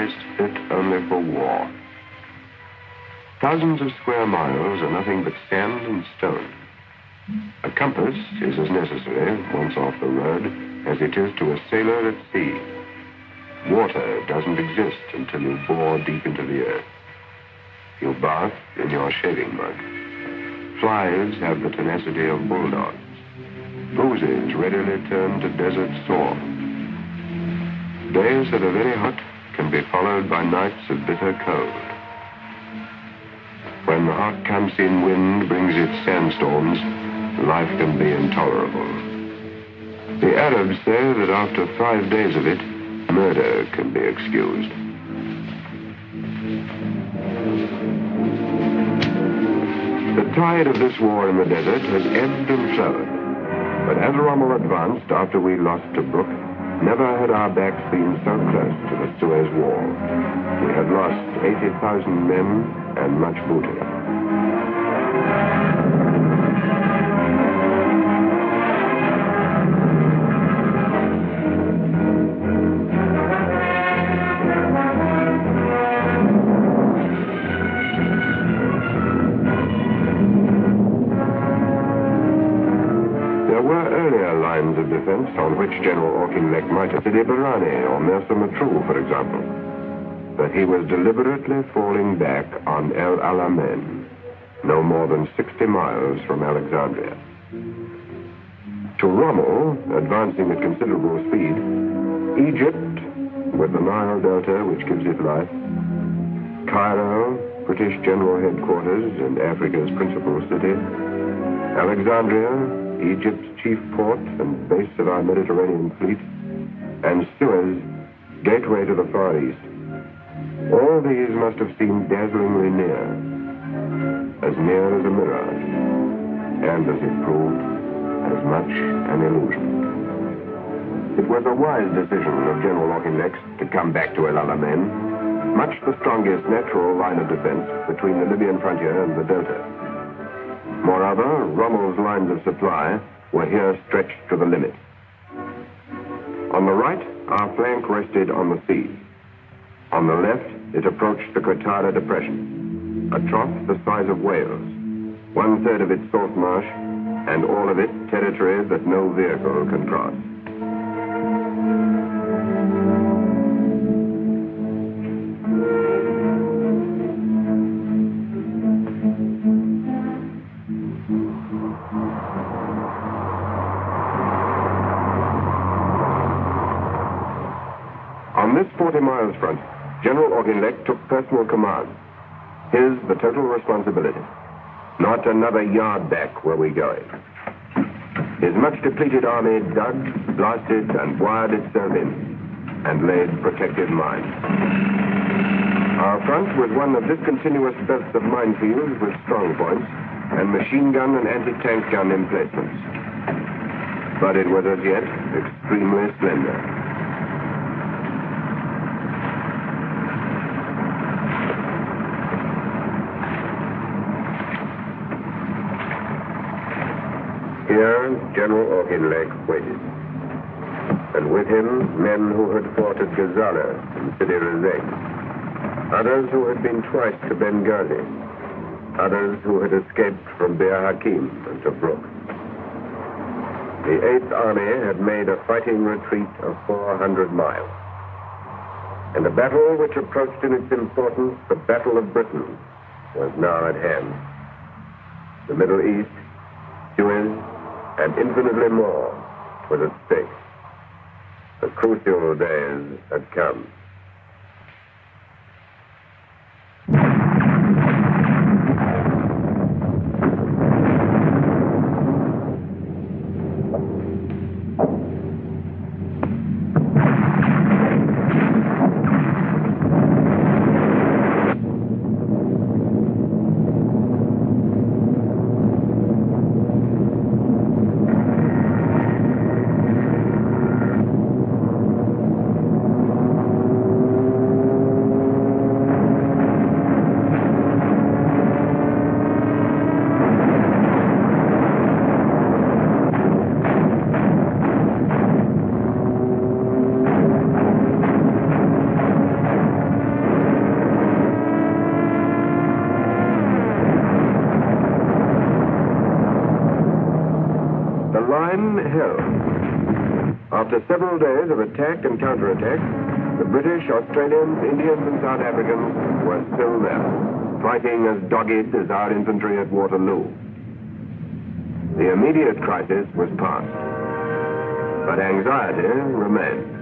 place fit only for war. Thousands of square miles are nothing but sand and stone. A compass is as necessary, once off the road, as it is to a sailor at sea. Water doesn't exist until you bore deep into the earth. You bath in your shaving mud. Flies have the tenacity of bulldogs. Bruises readily turn to desert sore. Days that are very hot can be followed by nights of bitter cold. When the hot Khamsin wind brings its sandstorms, life can be intolerable. The Arabs say that after 5 days of it, murder can be excused. The tide of this war in the desert has ebbed and flowed. But as Rommel advanced after we lost Tobruk, never had our backs been so close to the Suez Wall. We had lost 80,000 men and much booty. Of defense on which General Auchinleck might have Sidi Barani or Mersa Matruh, for example. But he was deliberately falling back on El Alamein, no more than 60 miles from Alexandria. To Rommel, advancing at considerable speed, Egypt, with the Nile Delta, which gives it life, Cairo, British General Headquarters and Africa's principal city, Alexandria, Egypt's chief port and base of our Mediterranean fleet, and Suez, gateway to the Far East. All these must have seemed dazzlingly near as a mirage, and as it proved, as much an illusion. It was a wise decision of General Auchinleck's to come back to El Alamein, much the strongest natural line of defense between the Libyan frontier and the Delta. Moreover, Rommel's lines of supply were here stretched to the limit. On the right, our flank rested on the sea. On the left, it approached the Qatada Depression, a trough the size of Wales, 1/3 of it salt marsh, and all of it territory that no vehicle can cross. On this 40 miles front, General Auchinleck took personal command. His the total responsibility. Not another yard back were we going. His much depleted army dug, blasted, and wired itself in, and laid protective mines. Our front was one of discontinuous belts of minefields with strong points, and machine gun and anti-tank gun emplacements. But it was as yet extremely slender. Here, General Auchinleck waited, and with him, men who had fought at Gazala and Sidi Rezek, others who had been twice to Benghazi, others who had escaped from Bir Hakeim and Tobruk. The 8th Army had made a fighting retreat of 400 miles, and the battle which approached in its importance, the Battle of Britain, was now at hand. The Middle East, Suez, and infinitely more was at stake. The crucial days had come. Then hell. After several days of attack and counterattack, the British, Australians, Indians, and South Africans were still there, fighting as dogged as our infantry at Waterloo. The immediate crisis was past, but anxiety remained.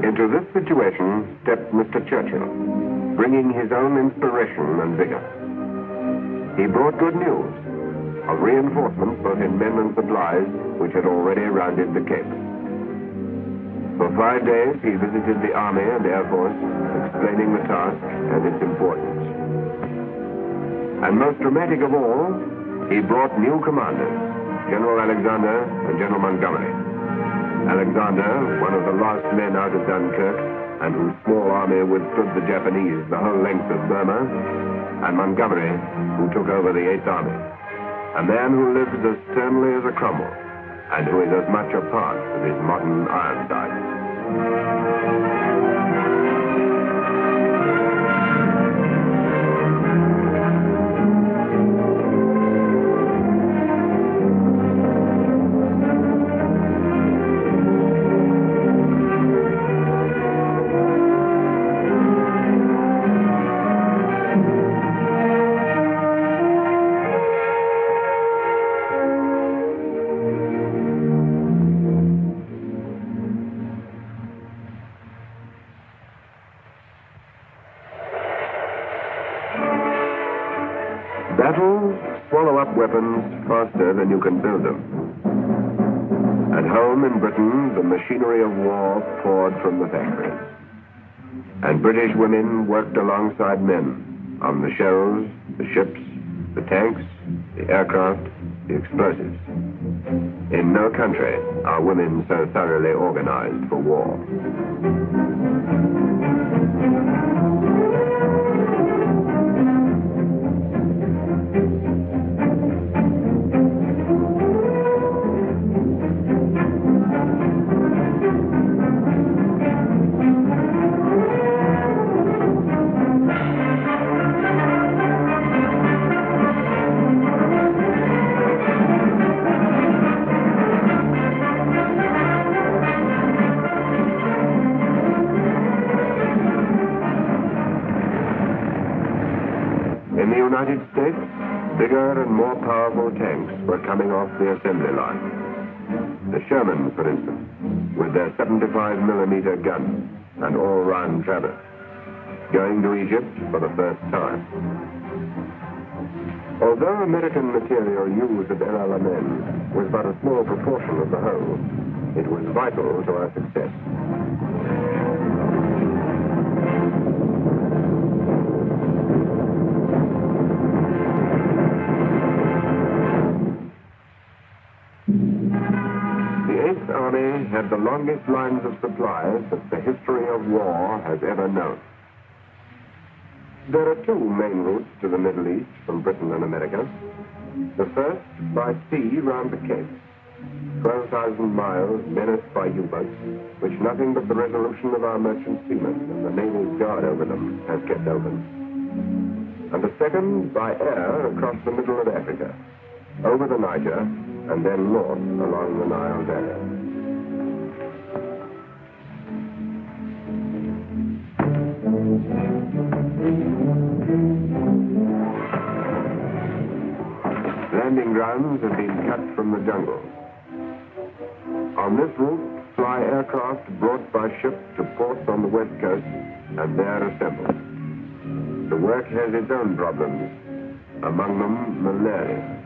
Into this situation stepped Mr. Churchill, bringing his own inspiration and vigor. He brought good news of reinforcements both in men and supplies which had already rounded the Cape. For 5 days he visited the Army and Air Force, explaining the task and its importance. And most dramatic of all, he brought new commanders, General Alexander and General Montgomery. Alexander, one of the last men out of Dunkirk, and whose small army withstood the Japanese the whole length of Burma, and Montgomery, who took over the 8th Army. A man who lives as sternly as a Cromwell, and who is as much a part of his modern Ironside. Battles swallow up weapons faster than you can build them. At home in Britain, the machinery of war poured from the factories. And British women worked alongside men on the shells, the ships, the tanks, the aircraft, the explosives. In no country are women so thoroughly organized for war. In the United States, bigger and more powerful tanks were coming off the assembly line. The Shermans, for instance, with their 75mm guns and all-round traverse, going to Egypt for the first time. Although American material used at Alamein was but a small proportion of the whole, it was vital to our success. Army had the longest lines of supplies that the history of war has ever known. There are two main routes to the Middle East from Britain and America. The first, by sea round the Cape, 12,000 miles menaced by U-boats, which nothing but the resolution of our merchant seamen and the naval guard over them has kept open. And the second, by air across the middle of Africa, over the Niger, and then north along the Nile Valley. Landing grounds have been cut from the jungle. On this route fly aircraft brought by ship to ports on the west coast and there assembled. The work has its own problems, among them malaria.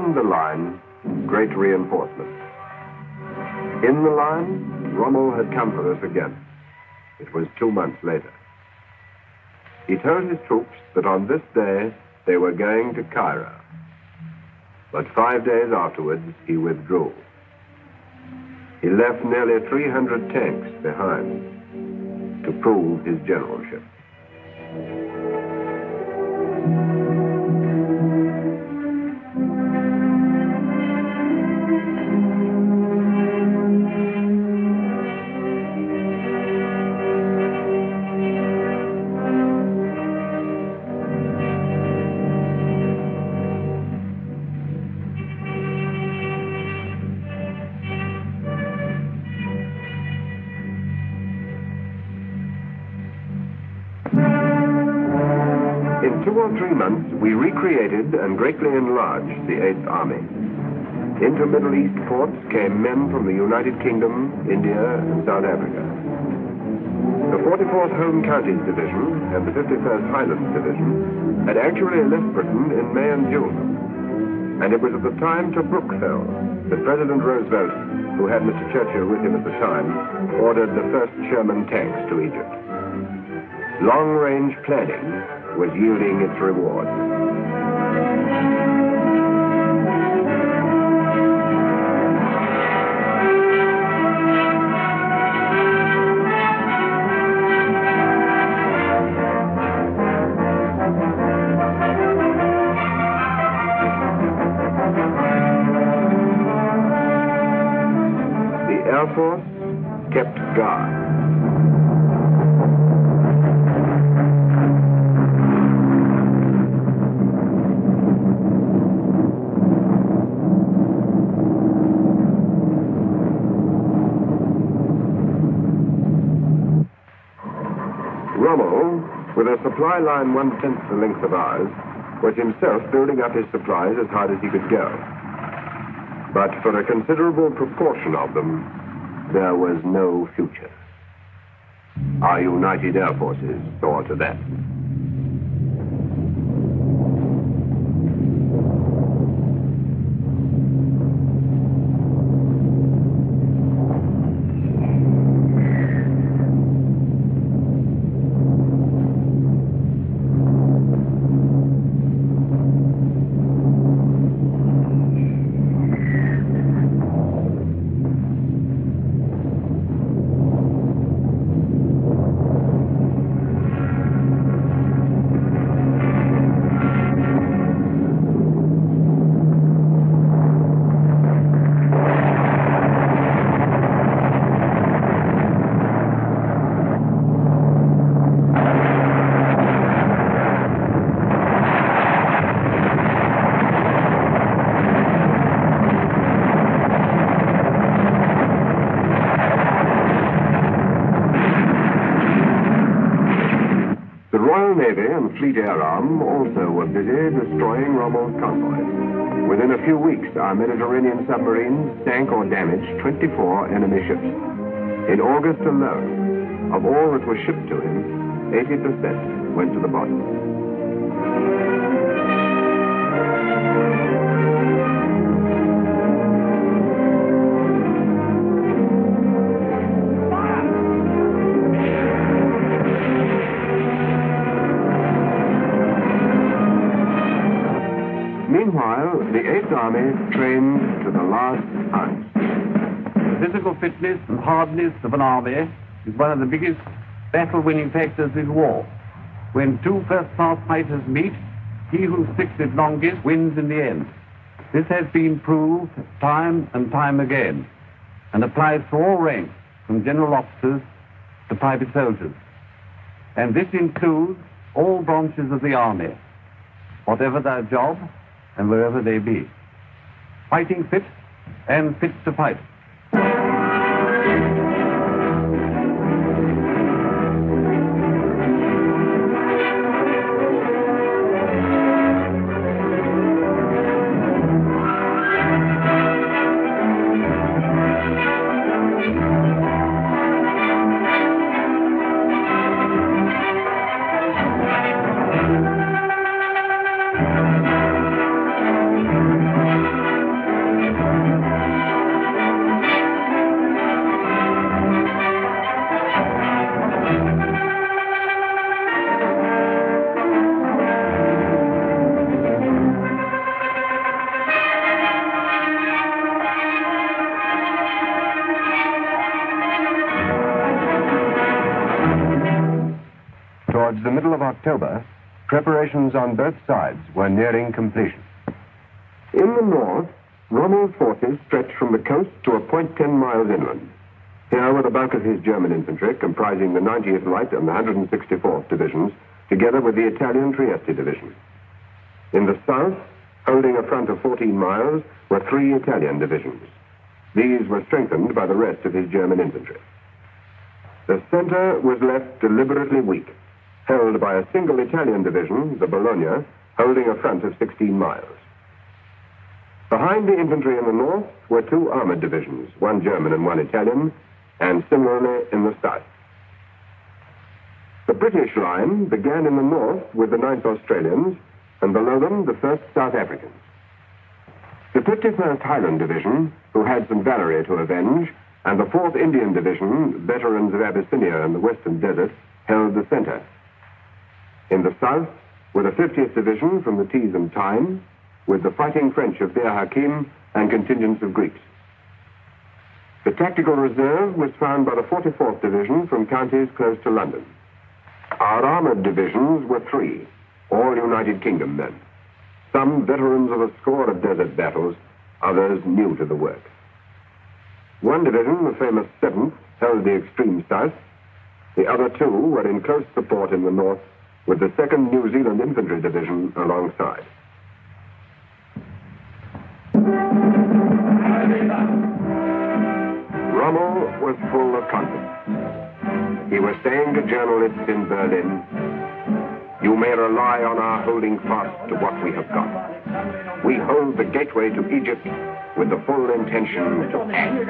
behind the line, great reinforcements. In the line, Rommel had come for us again. It was 2 months later. He told his troops that on this day they were going to Cairo. But 5 days afterwards, he withdrew. He left nearly 300 tanks behind to prove his generalship. In 2 or 3 months, we recreated and greatly enlarged the 8th Army. Into Middle East ports came men from the United Kingdom, India, and South Africa. The 44th Home Counties Division and the 51st Highlands Division had actually left Britain in May and June. And it was at the time Tobruk fell that President Roosevelt, who had Mr. Churchill with him at the time, ordered the first Sherman tanks to Egypt. Long-range planning was yielding its reward. The Air Force kept guard. Rommel, with a supply line 1/10 the length of ours, was himself building up his supplies as hard as he could go. But for a considerable proportion of them, there was no future. Our United Air Forces saw to that. Navy and Fleet Air Arm also were busy destroying Rommel's convoys. Within a few weeks, our Mediterranean submarines sank or damaged 24 enemy ships. In August alone, of all that was shipped to him, 80% went to the bottom. Meanwhile, the 8th Army trained to the last ounce. The physical fitness and hardness of an army is one of the biggest battle-winning factors in war. When two first-class fighters meet, he who sticks it longest wins in the end. This has been proved time and time again, and applies to all ranks, from general officers to private soldiers. And this includes all branches of the army, whatever their job, and wherever they be. Fighting fit and fit to fight. Towards the middle of October, preparations on both sides were nearing completion. In the north, Rommel's forces stretched from the coast to a point 10 miles inland. Here were the bulk of his German infantry, comprising the 90th Light and the 164th Divisions, together with the Italian Trieste Division. In the south, holding a front of 14 miles, were 3 Italian divisions. These were strengthened by the rest of his German infantry. The center was left deliberately weak, held by a single Italian division, the Bologna, holding a front of 16 miles. Behind the infantry in the north were 2 armored divisions, 1 German and 1 Italian, and similarly in the south. The British line began in the north with the 9th Australians, and below them the 1st South Africans. The 51st Highland Division, who had St. Valery to avenge, and the 4th Indian Division, veterans of Abyssinia and the Western Desert, held the center. In the south were the 50th Division from the Tees and Tyne, with the fighting French of Bir Hakeim and contingents of Greeks. The tactical reserve was found by the 44th Division from counties close to London. Our armored divisions were 3, all United Kingdom men. Some veterans of a score of desert battles, others new to the work. 1 division, the famous 7th, held the extreme south. The other 2 were in close support in the north, with the 2nd New Zealand Infantry Division alongside. Rommel was full of confidence. He was saying to journalists in Berlin, "You may rely on our holding fast to what we have got. We hold the gateway to Egypt with the full intention to act."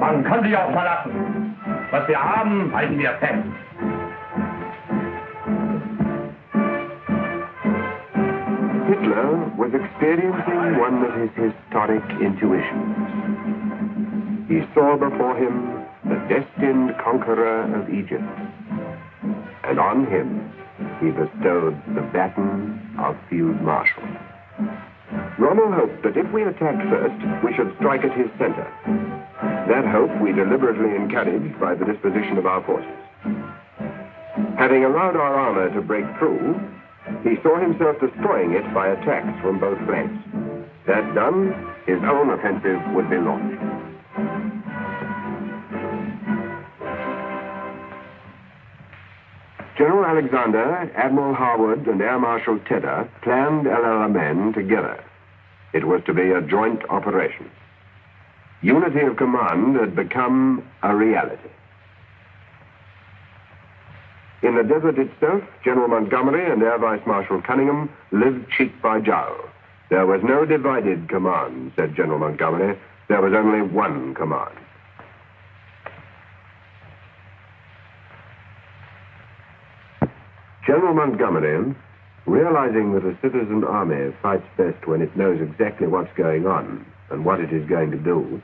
Man kann sich auch verlassen. Was wir haben, halten wir fest. Hitler was experiencing one of his historic intuitions. He saw before him the destined conqueror of Egypt, and on him he bestowed the baton of Field Marshal. Rommel hoped that if we attacked first, we should strike at his center. That hope we deliberately encouraged by the disposition of our forces. Having allowed our armor to break through, he saw himself destroying it by attacks from both flanks. That done, his own offensive would be launched. General Alexander, Admiral Harwood, and Air Marshal Tedder planned Alamein together. It was to be a joint operation. Unity of command had become a reality. In the desert itself, General Montgomery and Air Vice Marshal Cunningham lived cheek by jowl. There was no divided command, said General Montgomery. There was only one command. General Montgomery, realizing that a citizen army fights best when it knows exactly what's going on and what it is going to do,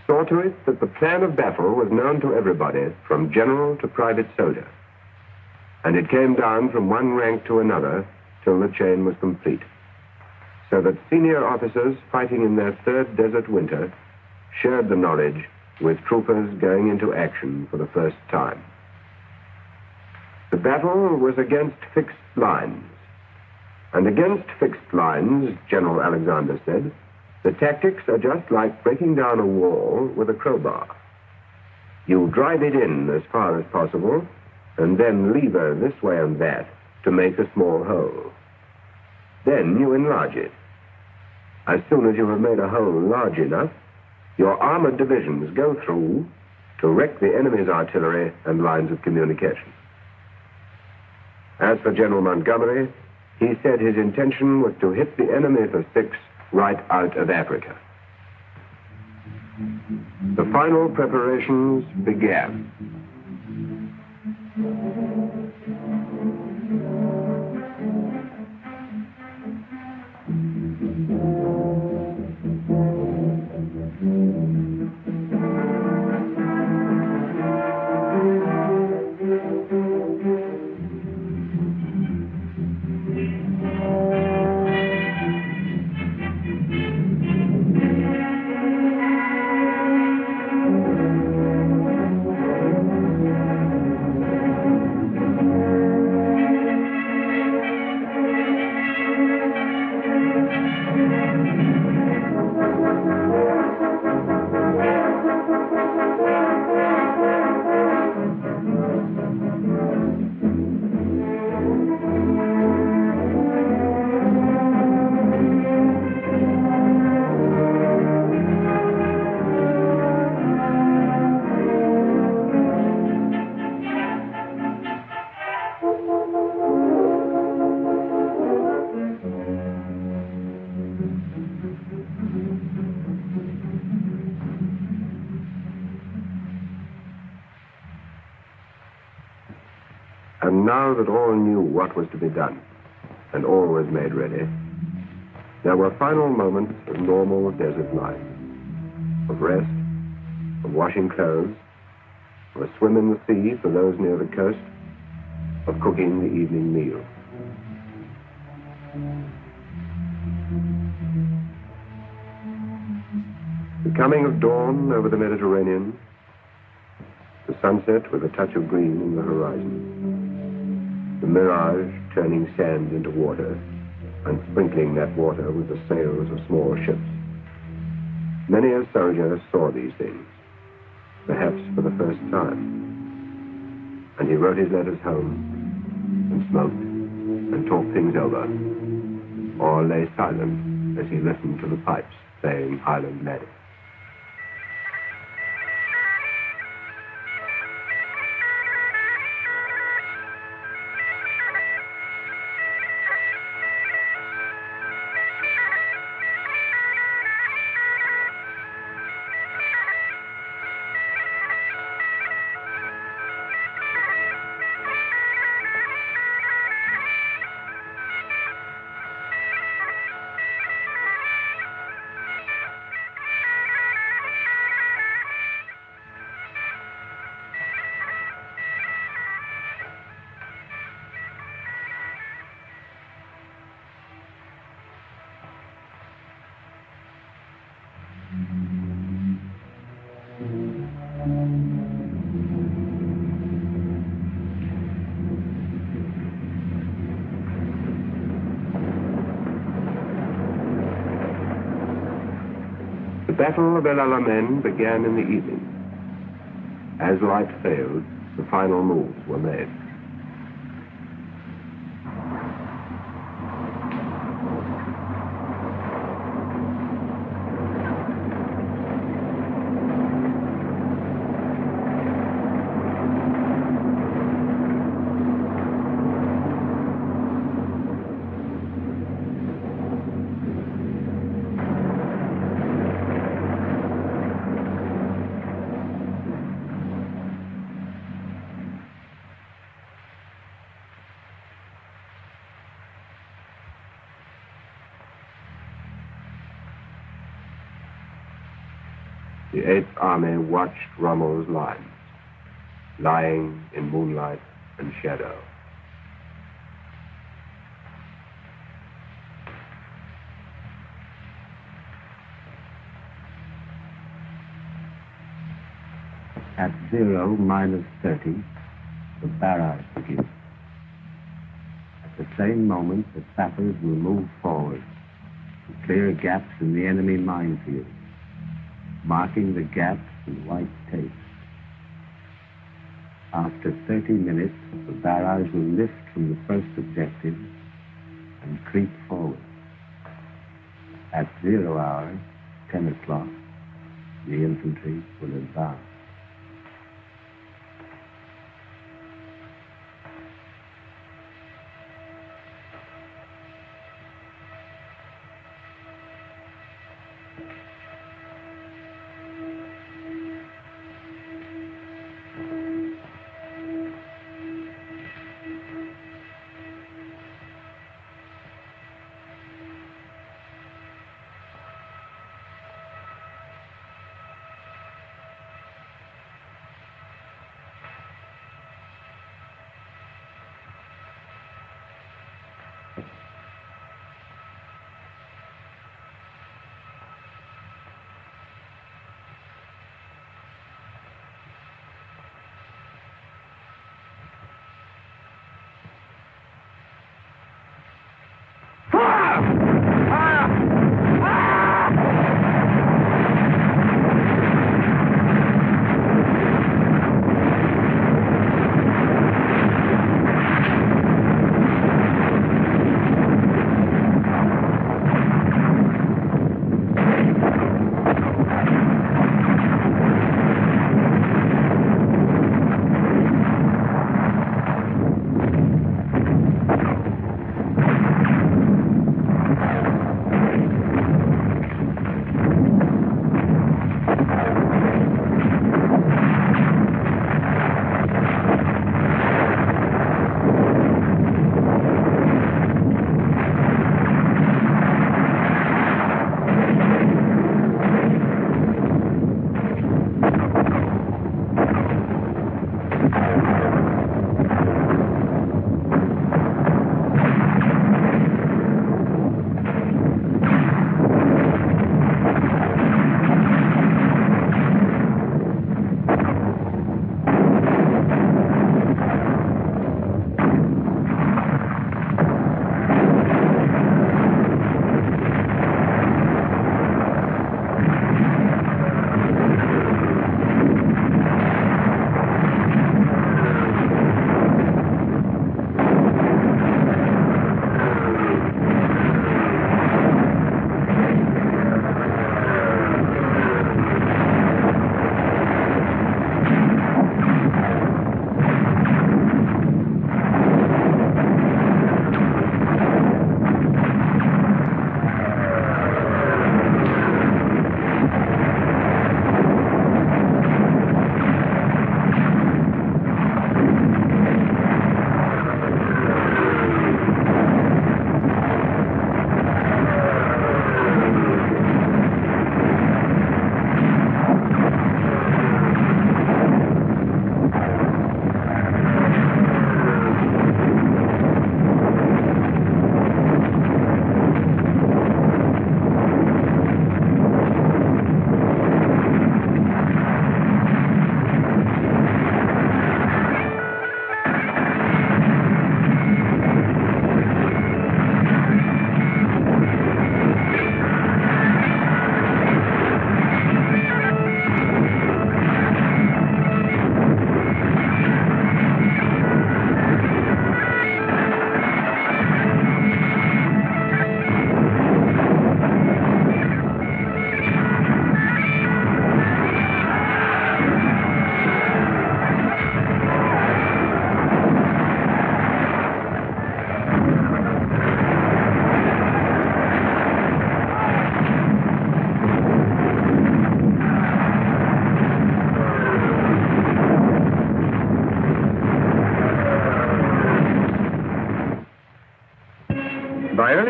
saw to it that the plan of battle was known to everybody, from general to private soldier. And it came down from one rank to another till the chain was complete. So that senior officers fighting in their 3rd desert winter shared the knowledge with troopers going into action for the first time. The battle was against fixed lines. And against fixed lines, General Alexander said, the tactics are just like breaking down a wall with a crowbar. You drive it in as far as possible, and then lever this way and that to make a small hole. Then you enlarge it. As soon as you have made a hole large enough, your armored divisions go through to wreck the enemy's artillery and lines of communication. As for General Montgomery, he said his intention was to hit the enemy for 6 right out of Afrika. The final preparations began. And now that all knew what was to be done, and all was made ready, there were final moments of normal desert life, of rest, of washing clothes, of a swim in the sea for those near the coast, of cooking the evening meal. The coming of dawn over the Mediterranean, the sunset with a touch of green in the horizon, the mirage turning sand into water and sprinkling that water with the sails of small ships. Many a soldier saw these things, perhaps for the first time, and he wrote his letters home and smoked and talked things over, or lay silent as he listened to the pipes playing Highland Laddie. The Battle of Alamein began in the evening. As light failed, the final moves were made. The Eighth Army watched Rommel's lines, lying in moonlight and shadow. At 0-30, the barrage begins. At the same moment, the sappers will move forward to clear gaps in the enemy minefield, marking the gaps with white tape. After 30 minutes, the barrage will lift from the first objective and creep forward. At 0 hour, 10 o'clock, the infantry will advance.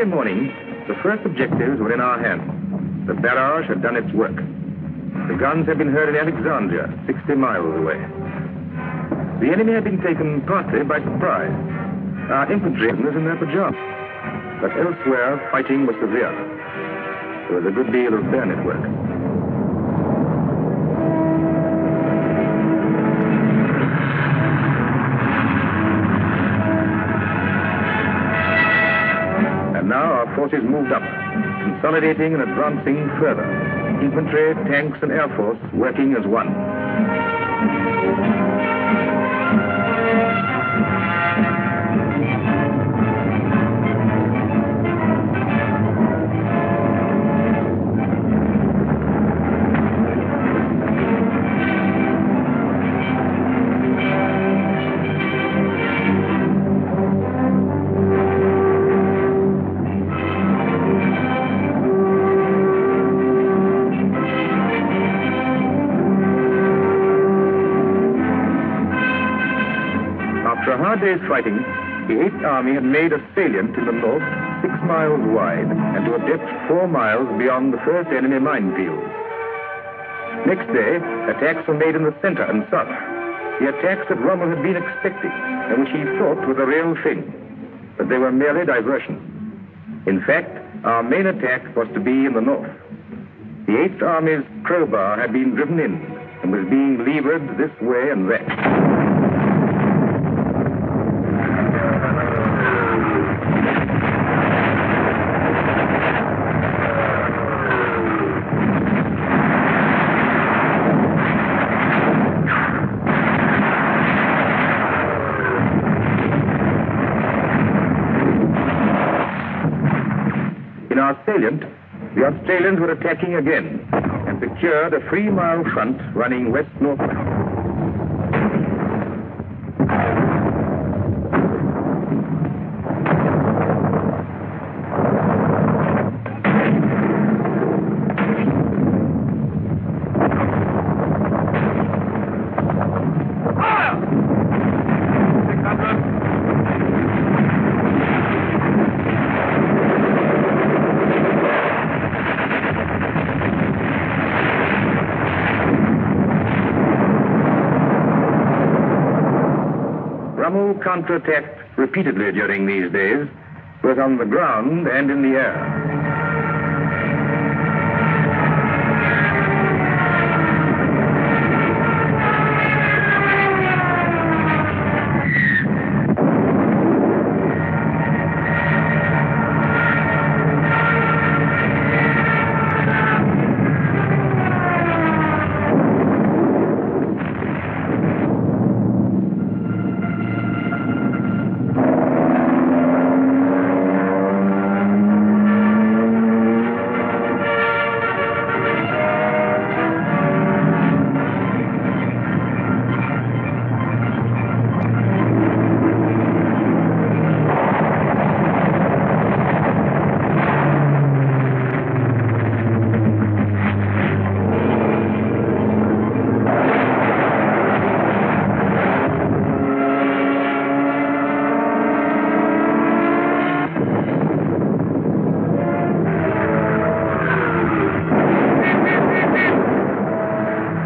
very morning, the first objectives were in our hands. The barrage had done its work. The guns had been heard in Alexandria, 60 miles away. The enemy had been taken partly by surprise. Our infantry was in their pajamas. But elsewhere, fighting was severe. There was a good deal of bayonet work. And now our forces moved up, consolidating and advancing further. Infantry, tanks, and air force working as one. After a hard day's fighting, the 8th Army had made a salient in the north 6 miles wide and to a depth 4 miles beyond the first enemy minefield. Next day, attacks were made in the center and south, the attacks that Rommel had been expecting and which he thought were the real thing. But they were merely diversions. In fact, our main attack was to be in the north. The 8th Army's crowbar had been driven in and was being levered this way and that. In our salient, the Australians were attacking again and secured a 3-mile front running west-northwest. Rommel counterattacked repeatedly during these days, both on the ground and in the air.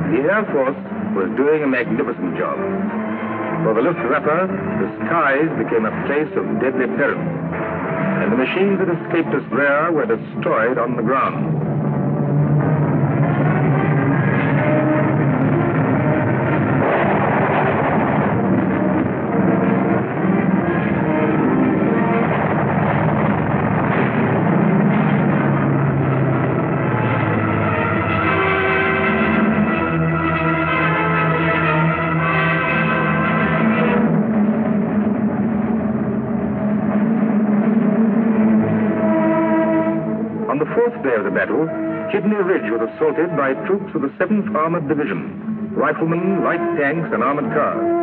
The Air Force was doing a magnificent job. For the Luftwaffe, the skies became a place of deadly peril, and the machines that escaped us there were destroyed on the ground. On the 4th day of the battle, Kidney Ridge was assaulted by troops of the 7th Armored Division, riflemen, light tanks, and armored cars.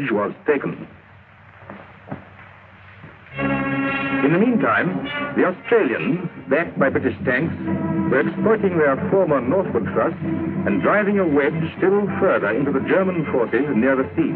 siege was taken. In the meantime, the Australians, backed by British tanks, were exploiting their former northward thrust and driving a wedge still further into the German forces near the sea.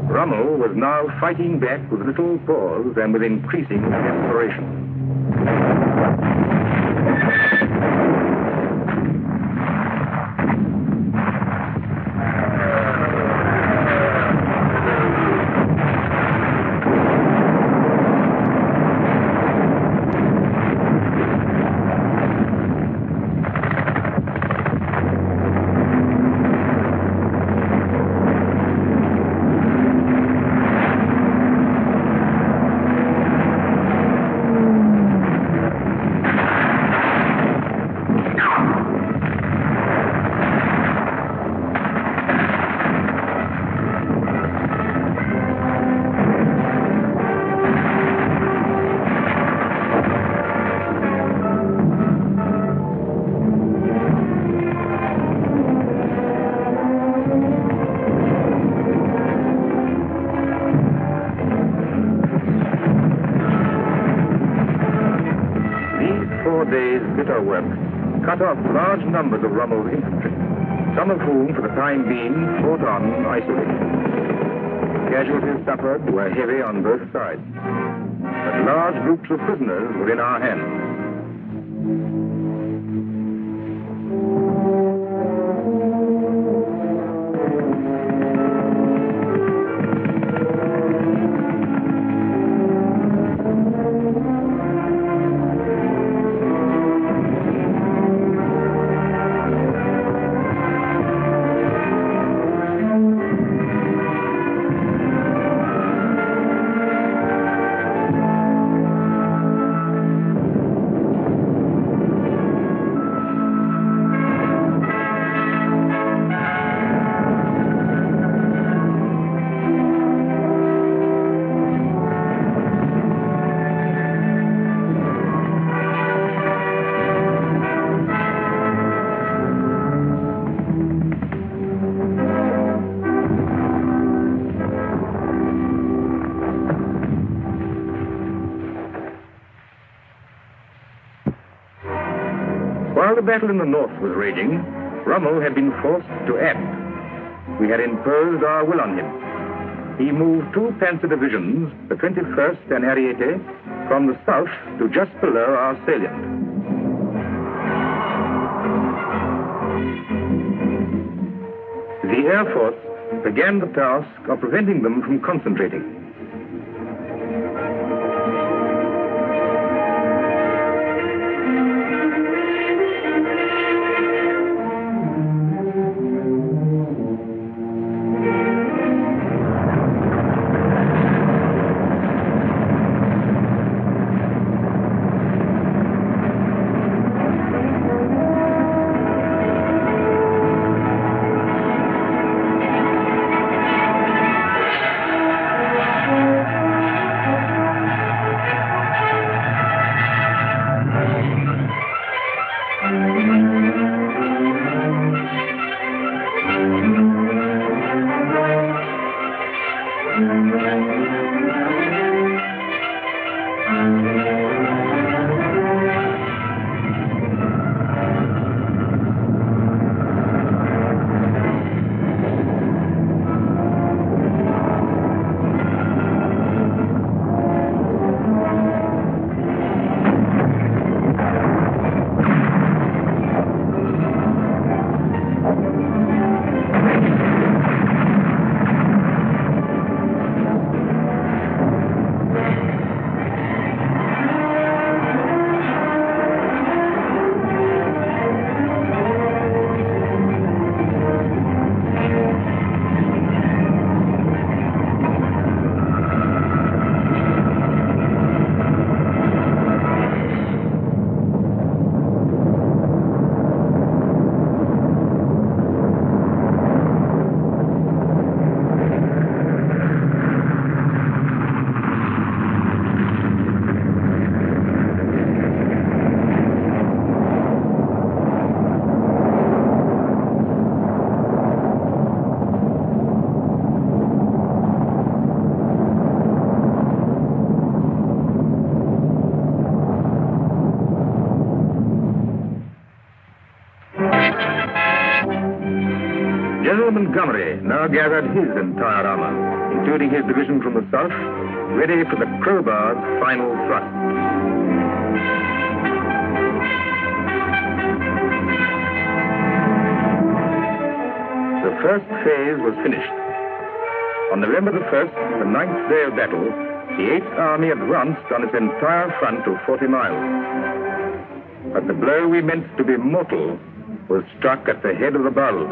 Rommel was now fighting back with little pause and with increasing desperation. Bitter work cut off large numbers of Rommel's infantry, some of whom, for the time being, fought on isolated. Casualties suffered were heavy on both sides, but large groups of prisoners were in our hands. While the battle in the north was raging, Rommel had been forced to act. We had imposed our will on him. He moved two panzer divisions, the 21st and Ariete, from the south to just below our salient. The Air Force began the task of preventing them from concentrating. General Montgomery now gathered his entire armor, including his division from the south, ready for the crowbar's final thrust. The first phase was finished. On November the 1st, the 9th day of battle, the 8th Army advanced on its entire front of 40 miles. But the blow we meant to be mortal was struck at the head of the bulge.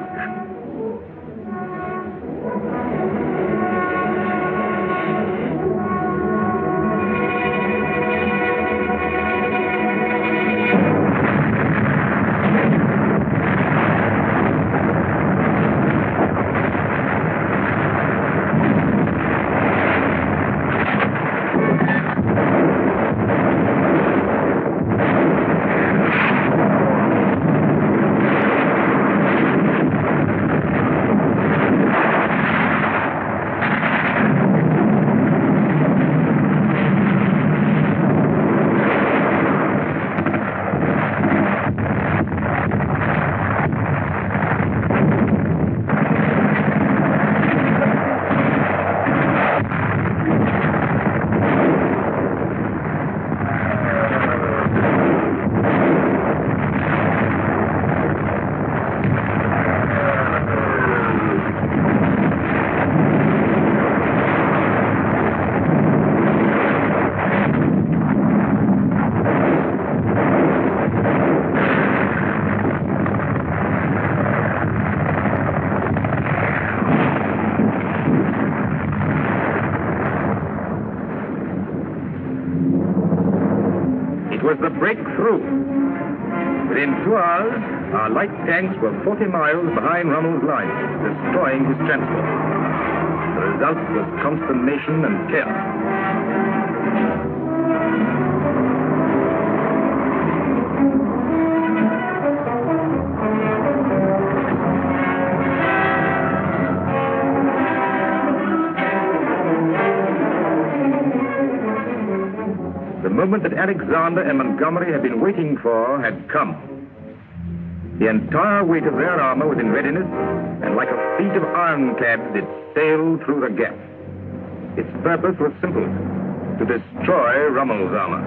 Was the breakthrough. Within 2 hours, our light tanks were 40 miles behind Rommel's lines, destroying his transport. The result was consternation and terror. The moment that Alexander and Montgomery had been waiting for had come. The entire weight of their armor was in readiness, and like a fleet of ironclads, it sailed through the gap. Its purpose was simple: to destroy Rommel's armor.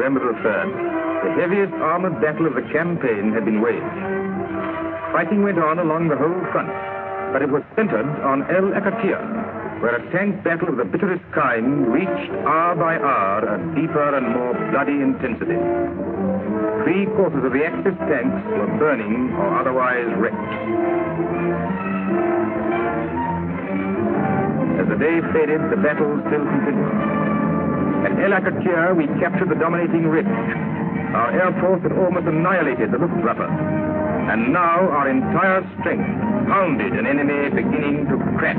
November the 3rd, the heaviest armored battle of the campaign had been waged. Fighting went on along the whole front, but it was centered on El Akatia, where a tank battle of the bitterest kind reached hour by hour a deeper and more bloody intensity. 3/4 of the Axis tanks were burning or otherwise wrecked. As the day faded, the battle still continued. At El Akatia, we captured the dominating ridge. Our air force had almost annihilated the Luftwaffe, and now our entire strength pounded an enemy beginning to crack.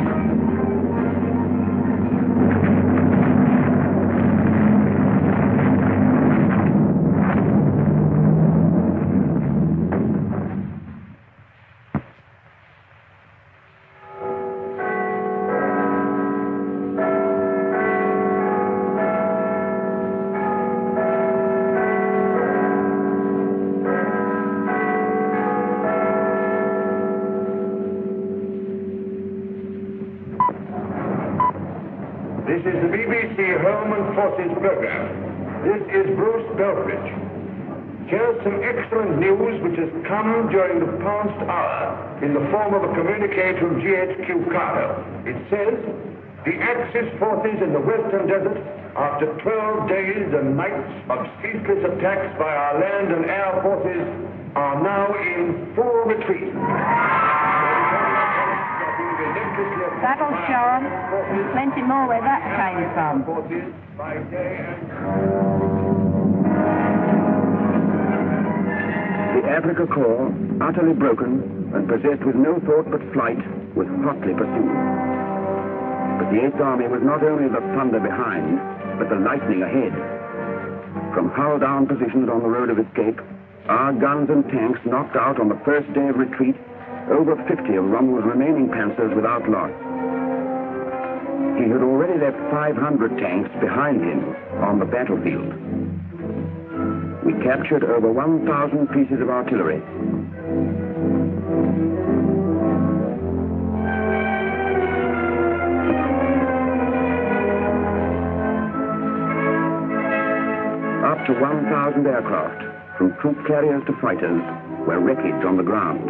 This is the BBC Home and Forces program. This is Bruce Belfridge. Here's some excellent news which has come during the past hour in the form of a communique from GHQ Carter. It says, the Axis forces in the Western Desert, after 12 days and nights of ceaseless attacks by our land and air forces, are now in full retreat. That'll show 'em. Plenty more where that came from. The Afrika Korps, utterly broken and possessed with no thought but flight, was hotly pursued. But the 8th Army was not only the thunder behind, but the lightning ahead. From hull-down positions on the road of escape, our guns and tanks knocked out on the first day of retreat over 50 of Rommel's remaining panzers without loss. He had already left 500 tanks behind him on the battlefield. We captured over 1,000 pieces of artillery. Up to 1,000 aircraft, from troop carriers to fighters, were wreckage on the ground.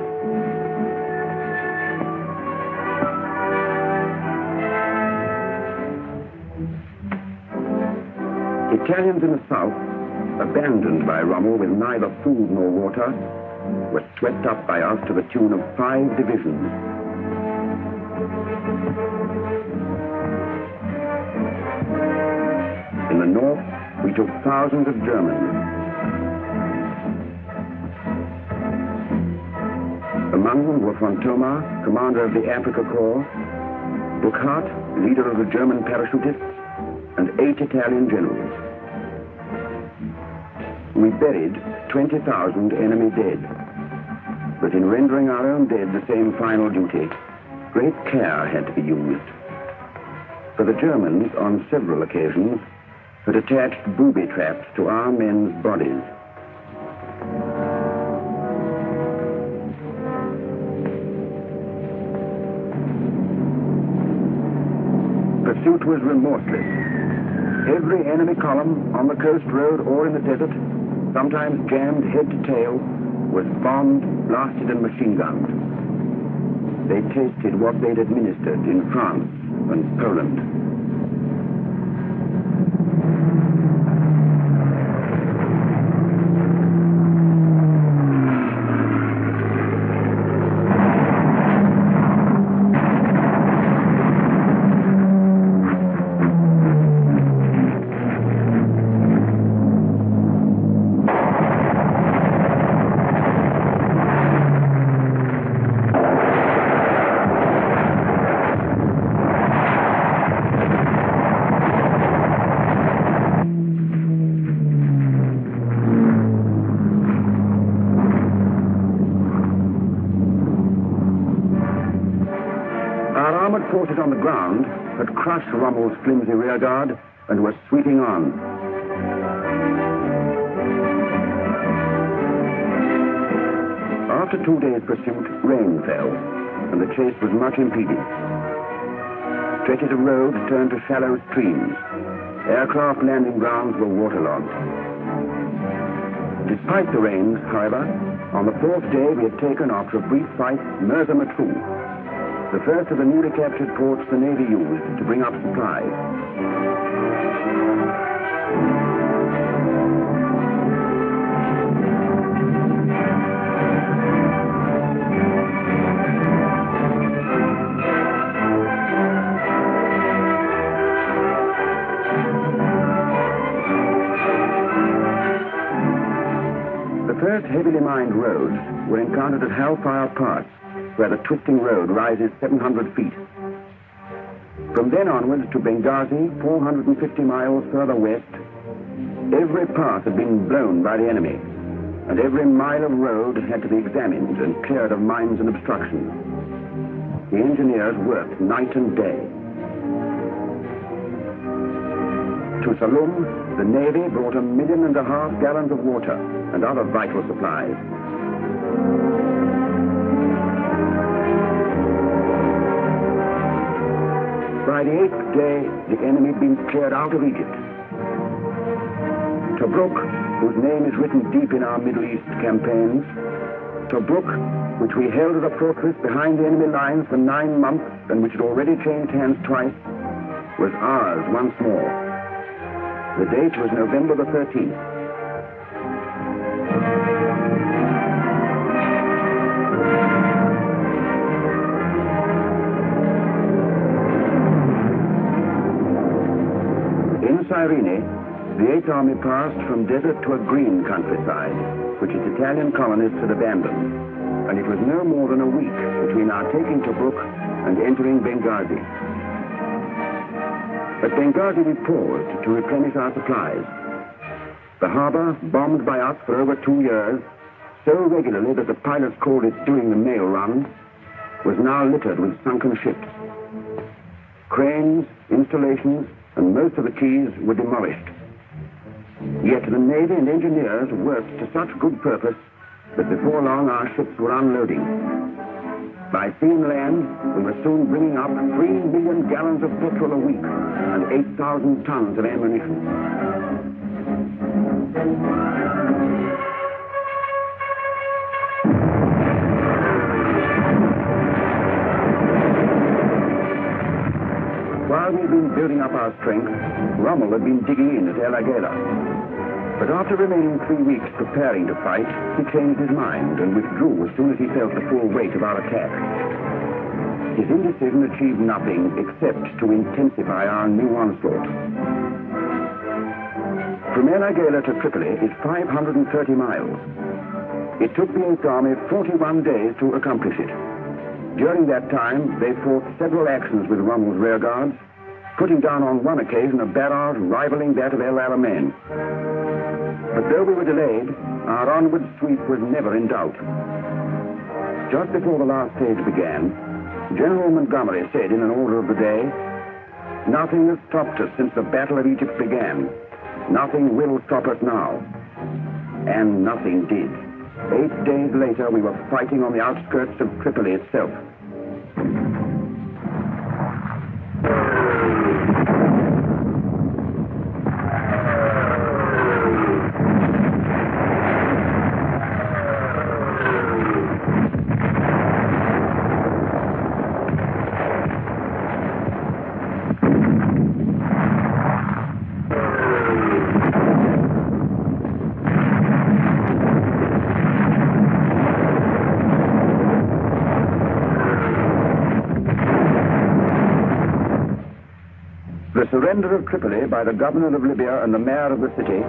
Italians in the south, abandoned by Rommel with neither food nor water, were swept up by us to the tune of 5 divisions. In the north, we took thousands of Germans. Among them were von Thoma, commander of the Afrika Korps, Burkhardt, leader of the German parachutists, and 8 Italian generals. We buried 20,000 enemy dead. But in rendering our own dead the same final duty, great care had to be used. For the Germans, on several occasions, had attached booby traps to our men's bodies. Pursuit was remorseless. Every enemy column, on the coast road or in the desert, sometimes jammed head to tail, was bombed, blasted, and machine gunned. They tasted what they'd administered in France and Poland. Forces on the ground had crushed Rommel's flimsy rearguard and were sweeping on. After 2 days' pursuit, rain fell, and the chase was much impeded. Stretches of road turned to shallow streams. Aircraft landing grounds were waterlogged. Despite the rains, however, on the fourth day we had taken, after a brief fight, Mersa Matruh, the first of the newly captured ports the Navy used to bring up supplies. The first heavily mined roads were encountered at Hellfire Pass, where the twisting road rises 700 feet. From then onwards to Benghazi, 450 miles further west, every path had been blown by the enemy, and every mile of road had to be examined and cleared of mines and obstructions. The engineers worked night and day. To Saloum, the Navy brought 1.5 million gallons of water and other vital supplies. By the 8th day, the enemy had been cleared out of Egypt. Tobruk, whose name is written deep in our Middle East campaigns, Tobruk, which we held as a fortress behind the enemy lines for 9 months and which had already changed hands twice, was ours once more. The date was November the 13th. In Cyrene, the 8th Army passed from desert to a green countryside, which its Italian colonists had abandoned, and it was no more than a week between our taking Tobruk and entering Benghazi. At Benghazi we paused to replenish our supplies. The harbor, bombed by us for over 2 years, so regularly that the pilots called it doing the mail run, was now littered with sunken ships. Cranes, installations, and most of the quays were demolished. Yet the Navy and engineers worked to such good purpose that before long our ships were unloading. By sea and land, we were soon bringing up 3 million gallons of petrol a week and 8,000 tons of ammunition. While we had been building up our strength, Rommel had been digging in at El Agheila. But after remaining 3 weeks preparing to fight, he changed his mind and withdrew as soon as he felt the full weight of our attack. His indecision achieved nothing except to intensify our new onslaught. From El Agheila to Tripoli is 530 miles. It took the 8th Army 41 days to accomplish it. During that time, they fought several actions with Rommel's rearguards, putting down on one occasion a barrage rivaling that of El Alamein. But though we were delayed, our onward sweep was never in doubt. Just before the last stage began, General Montgomery said in an order of the day, "Nothing has stopped us since the Battle of Egypt began. Nothing will stop us now." And nothing did. 8 days later, we were fighting on the outskirts of Tripoli itself. The surrender of Tripoli by the governor of Libya and the mayor of the city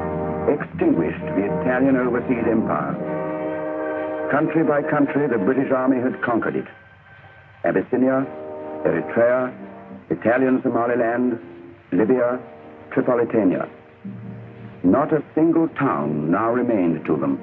extinguished the Italian overseas empire. Country by country, the British army had conquered it. Abyssinia, Eritrea, Italian Somaliland, Libya, Tripolitania. Not a single town now remained to them.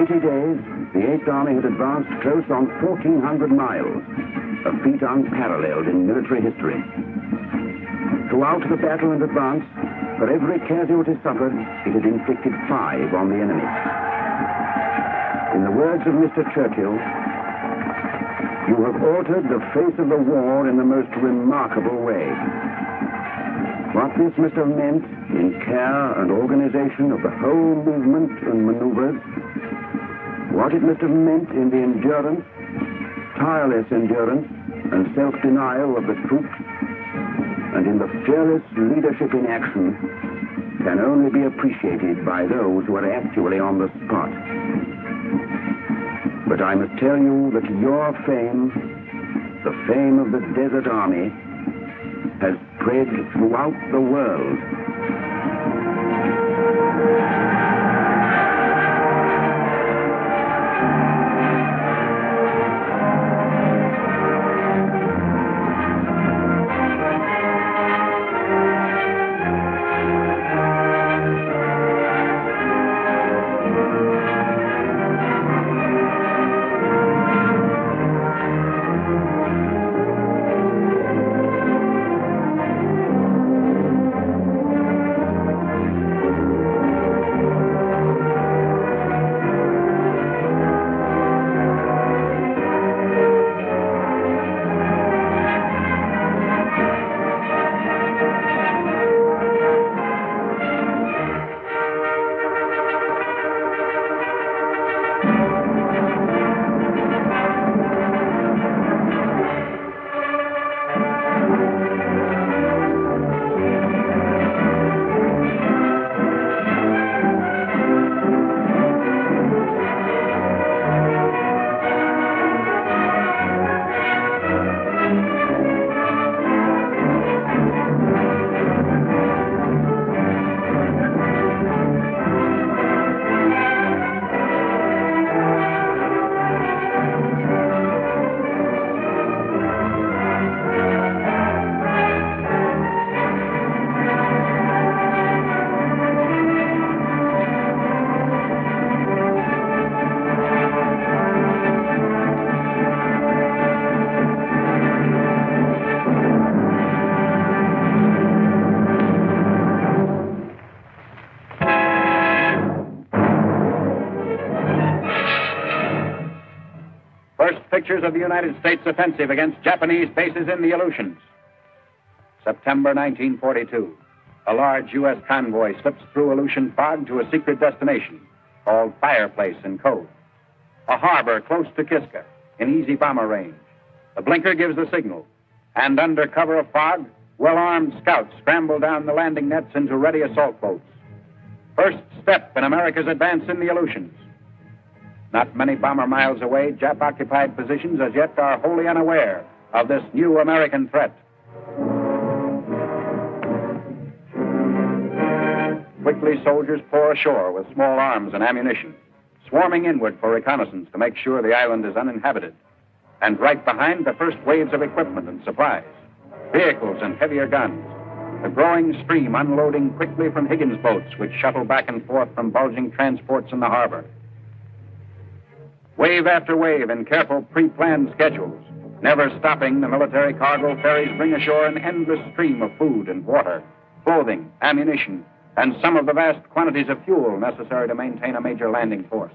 80 days, the Eighth Army had advanced close on 1,400 miles, a feat unparalleled in military history. Throughout the battle and advance, for every casualty suffered, it had inflicted 5 on the enemy. In the words of Mr. Churchill, "You have altered the face of the war in the most remarkable way." What this must have meant in care and organization of the whole movement and maneuvers, what it must have meant in the endurance, tireless endurance, and self-denial of the troops, and in the fearless leadership in action, can only be appreciated by those who are actually on the spot. But I must tell you that your fame, the fame of the Desert Army, has spread throughout the world. Pictures of the United States offensive against Japanese bases in the Aleutians. September 1942. A large U.S. convoy slips through Aleutian fog to a secret destination called Fireplace in Cove. A harbor close to Kiska, in easy bomber range. The blinker gives the signal, and under cover of fog, well-armed scouts scramble down the landing nets into ready assault boats. First step in America's advance in the Aleutians. Not many bomber miles away, Jap-occupied positions as yet are wholly unaware of this new American threat. Quickly, soldiers pour ashore with small arms and ammunition, swarming inward for reconnaissance to make sure the island is uninhabited. And right behind, the first waves of equipment and supplies, vehicles and heavier guns, the growing stream unloading quickly from Higgins boats, which shuttle back and forth from bulging transports in the harbor. Wave after wave in careful pre-planned schedules. Never stopping, the military cargo ferries bring ashore an endless stream of food and water, clothing, ammunition, and some of the vast quantities of fuel necessary to maintain a major landing force.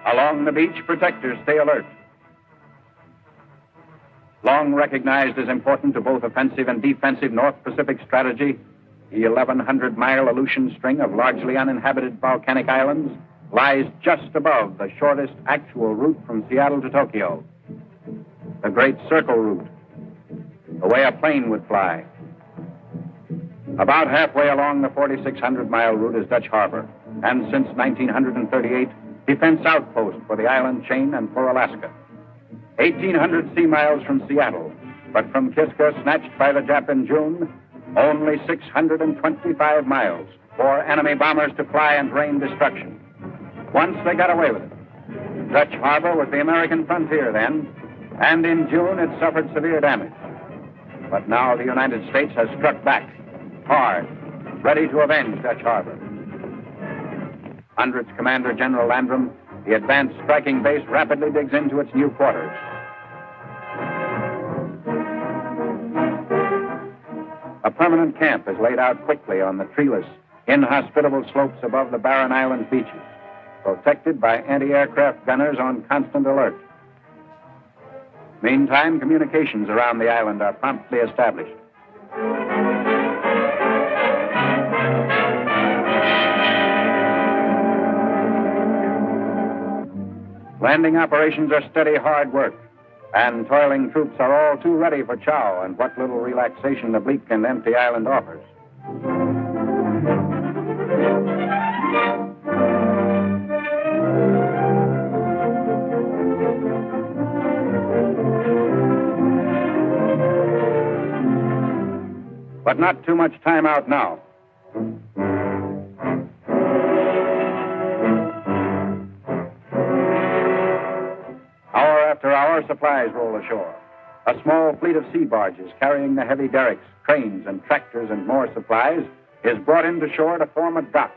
Along the beach, protectors stay alert. Long recognized as important to both offensive and defensive North Pacific strategy, the 1,100-mile Aleutian string of largely uninhabited volcanic islands lies just above the shortest actual route from Seattle to Tokyo. The Great Circle Route, the way a plane would fly. About halfway along the 4,600-mile route is Dutch Harbor, and since 1938, defense outpost for the island chain and for Alaska. 1,800 sea miles from Seattle, but from Kiska, snatched by the Jap in June, only 625 miles for enemy bombers to fly and rain destruction. Once they got away with it. Dutch Harbor was the American frontier then, and in June it suffered severe damage. But now the United States has struck back, hard, ready to avenge Dutch Harbor. Under its Commander General Landrum, the advanced striking base rapidly digs into its new quarters. A permanent camp is laid out quickly on the treeless, inhospitable slopes above the barren island beaches, protected by anti-aircraft gunners on constant alert. Meantime, communications around the island are promptly established. Landing operations are steady, hard work, and toiling troops are all too ready for chow and what little relaxation the bleak and empty island offers. But not too much time out now. Hour after hour, supplies roll ashore. A small fleet of sea barges carrying the heavy derricks, cranes, and tractors and more supplies is brought into shore to form a dock.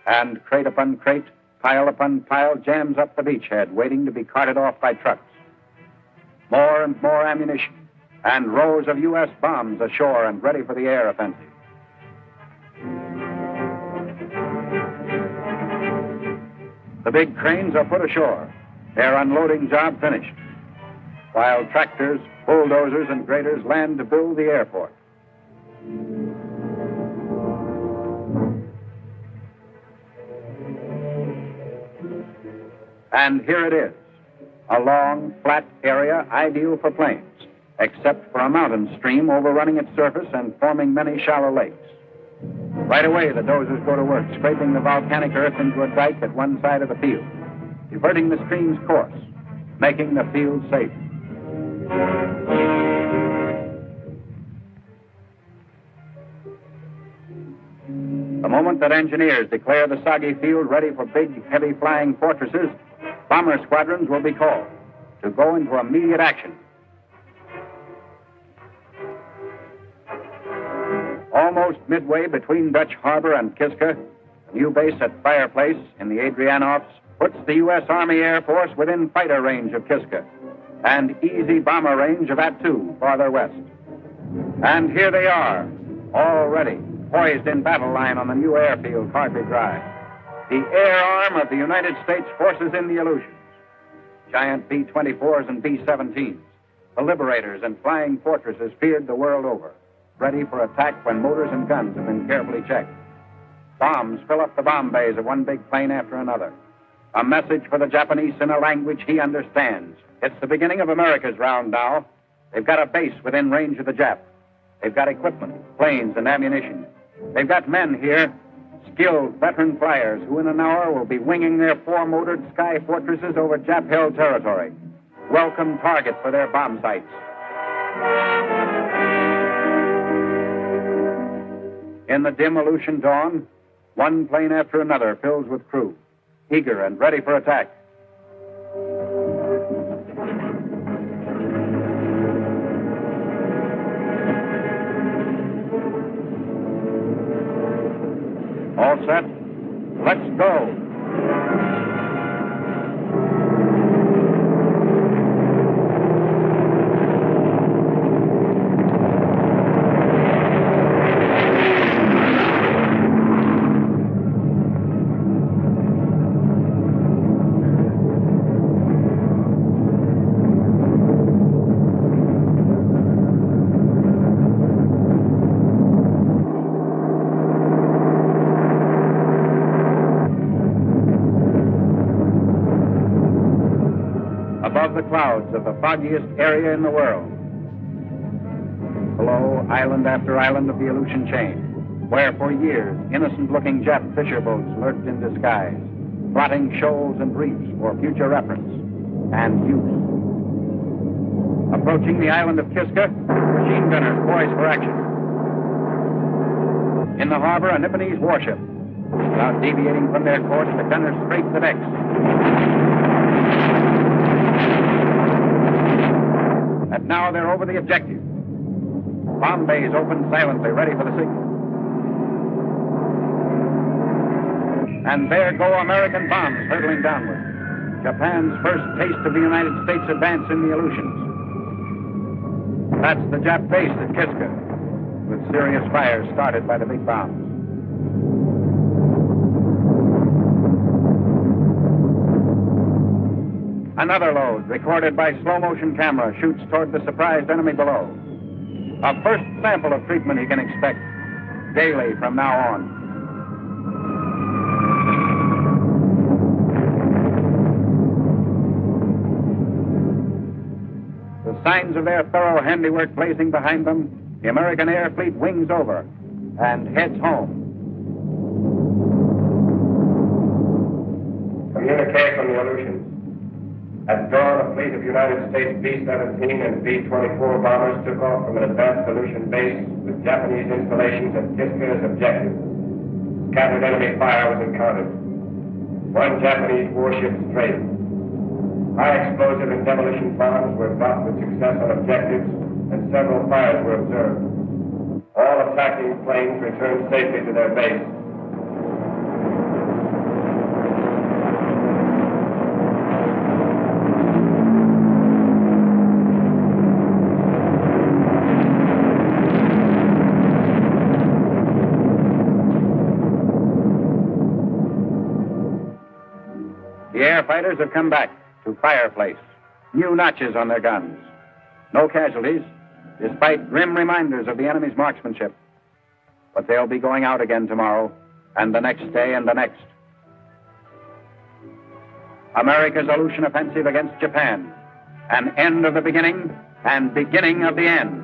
And crate upon crate, pile upon pile, jams up the beachhead, waiting to be carted off by trucks. More and more ammunition, and rows of U.S. bombs ashore and ready for the air offensive. The big cranes are put ashore, their unloading job finished, while tractors, bulldozers, and graders land to build the airport. And here it is, a long, flat area ideal for planes, except for a mountain stream overrunning its surface and forming many shallow lakes. Right away, the dozers go to work, scraping the volcanic earth into a dike at one side of the field, diverting the stream's course, making the field safe. The moment that engineers declare the soggy field ready for big, heavy flying fortresses, bomber squadrons will be called to go into immediate action. Almost midway between Dutch Harbor and Kiska, the new base at Fireplace in the Adrianoffs puts the U.S. Army Air Force within fighter range of Kiska and easy bomber range of Attu farther west. And here they are, all ready, poised in battle line on the new airfield hardly dry. The air arm of the United States forces in the Aleutians. Giant B-24s and B-17s, the Liberators and flying fortresses feared the world over, ready for attack when motors and guns have been carefully checked. Bombs fill up the bomb bays of one big plane after another. A message for the Japanese in a language he understands. It's the beginning of America's round now. They've got a base within range of the Jap. They've got equipment, planes, and ammunition. They've got men here, skilled veteran flyers who in an hour will be winging their four-motored sky fortresses over Jap-held territory. Welcome target for their bomb sites. In the dim Aleutian dawn, one plane after another fills with crew, eager and ready for attack. All set? Let's go. Above the clouds of the foggiest area in the world. Below, island after island of the Aleutian chain, where for years innocent-looking Jap fisher boats lurked in disguise, plotting shoals and reefs for future reference and use. Approaching the island of Kiska, machine gunners poised for action. In the harbor, a Nipponese warship. Without deviating from their course, the gunners scrape the decks. And now they're over the objective. Bomb bays open silently, ready for the signal. And there go American bombs hurtling downward. Japan's first taste of the United States advance in the Aleutians. That's the Jap base at Kiska, with serious fires started by the big bombs. Another load, recorded by slow-motion camera, shoots toward the surprised enemy below. A first sample of treatment he can expect, daily from now on. The signs of their thorough handiwork blazing behind them, the American air fleet wings over and heads home. Communique from the Aleutians. At dawn, a fleet of United States B-17 and B-24 bombers took off from an advanced Aleutian base with Japanese installations at Kiska as objective. Scattered enemy fire was encountered. One Japanese warship strayed. High explosive and demolition bombs were dropped with success on objectives, and several fires were observed. All attacking planes returned safely to their base. The air fighters have come back to Fireplace. New notches on their guns. No casualties, despite grim reminders of the enemy's marksmanship. But they'll be going out again tomorrow, and the next day, and the next. America's Aleutian offensive against Japan. An end of the beginning, and beginning of the end.